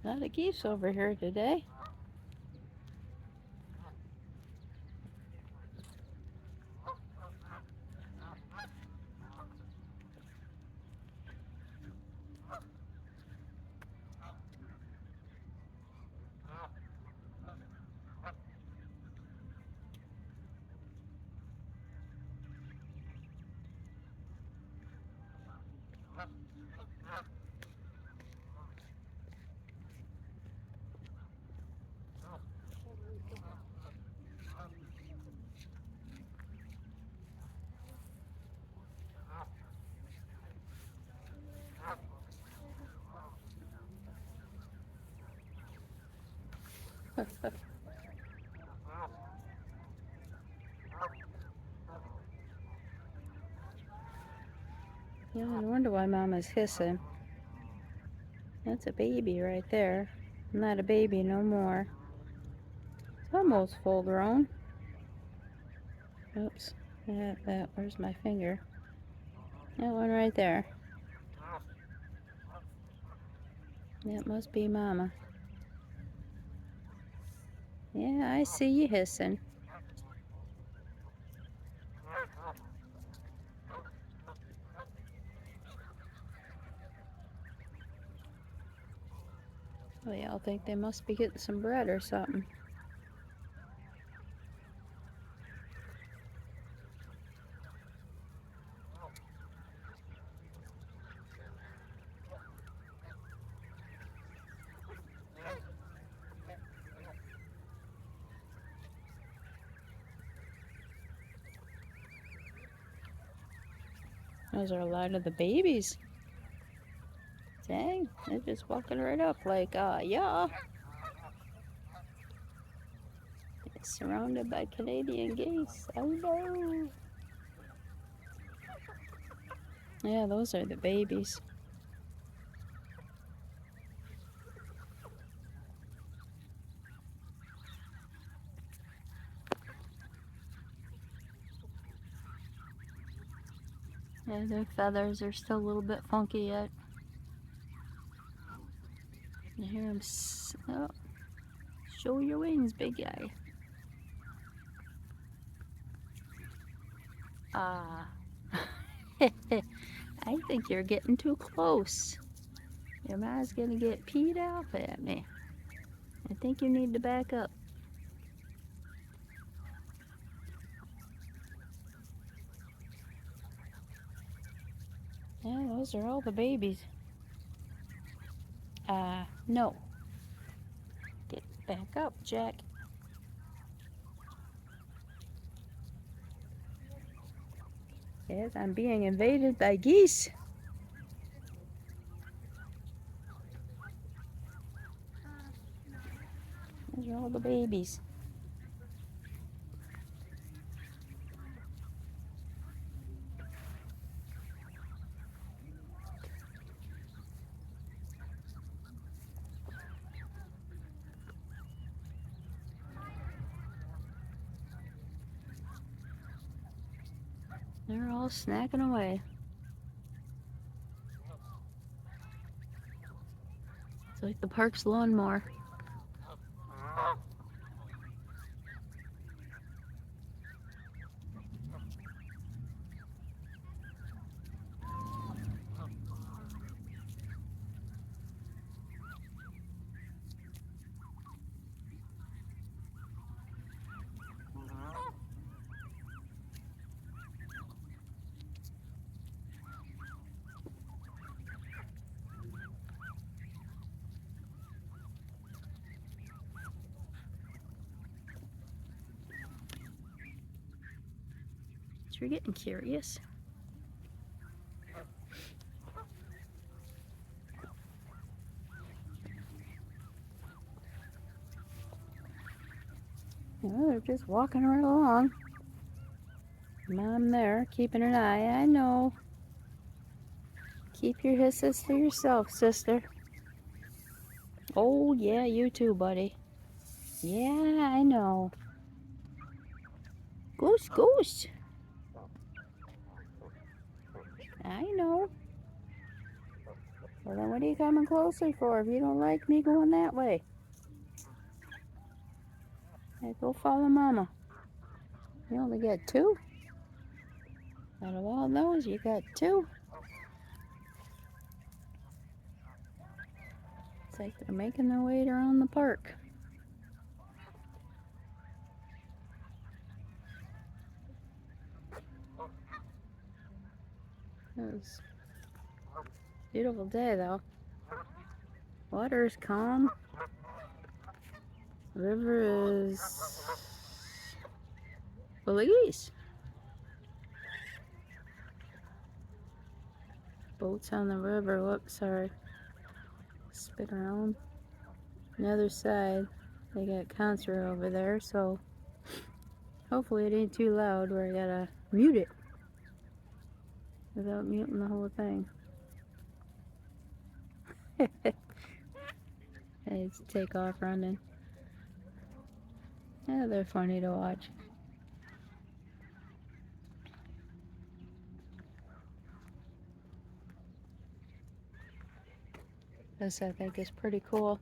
A lot of geese over here today. Yeah, I wonder why Mama's hissing. That's a baby right there. Not a baby no more. It's almost full grown. Oops. Where's my finger? That one right there. That must be Mama. Yeah, I see you hissing. Oh, yeah, I think they must be getting some bread or something. Those are a lot of the babies. Dang, they're just walking right up like, yeah. It's surrounded by Canadian geese. Oh no. Yeah, those are the babies. Yeah, their feathers are still a little bit funky yet. You hear them. Oh, show your wings, big guy. Ah. I think you're getting too close. Your mom's gonna get peed off at me. I think you need to back up. Yeah, those are all the babies. No. Get back up, Jack. Yes, I'm being invaded by geese. Those are all the babies. They're all snacking away. It's like the park's lawnmower. You're getting curious. Well, they're just walking right along. Mom there, keeping an eye. I know. Keep your hisses to yourself, sister. Oh, yeah, you too, buddy. Yeah, I know. Goose, goose. I know. Well, then what are you coming closer for if you don't like me going that way? Hey, go follow Mama. You only got two? Out of all those, you got two? It's like they're making their way around the park. It was a beautiful day though. Water is calm. The river is full of geese. Boats on the river. Whoops, sorry. Spin around. On the other side, they got concert over there, so hopefully it ain't too loud where I gotta mute it without muting the whole thing. It's take off running. Yeah, they're funny to watch. This I think is pretty cool.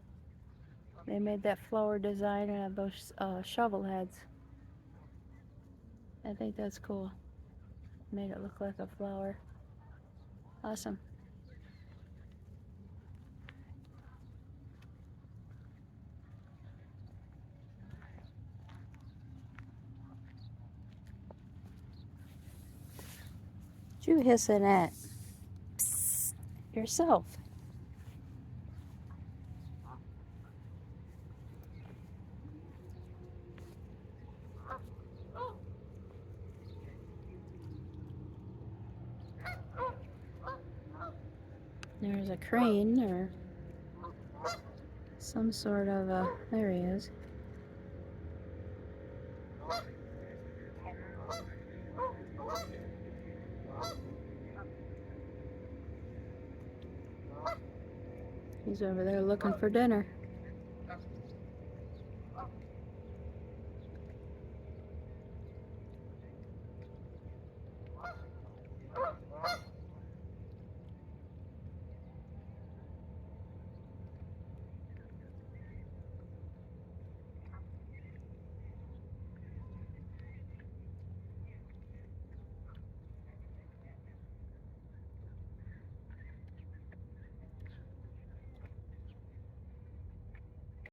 They made that flower design and have those shovel heads. I think that's cool. Made it look like a flower. Awesome. What you hissing at? Psst, yourself. There's a crane or some sort of a, there he is. He's over there looking for dinner.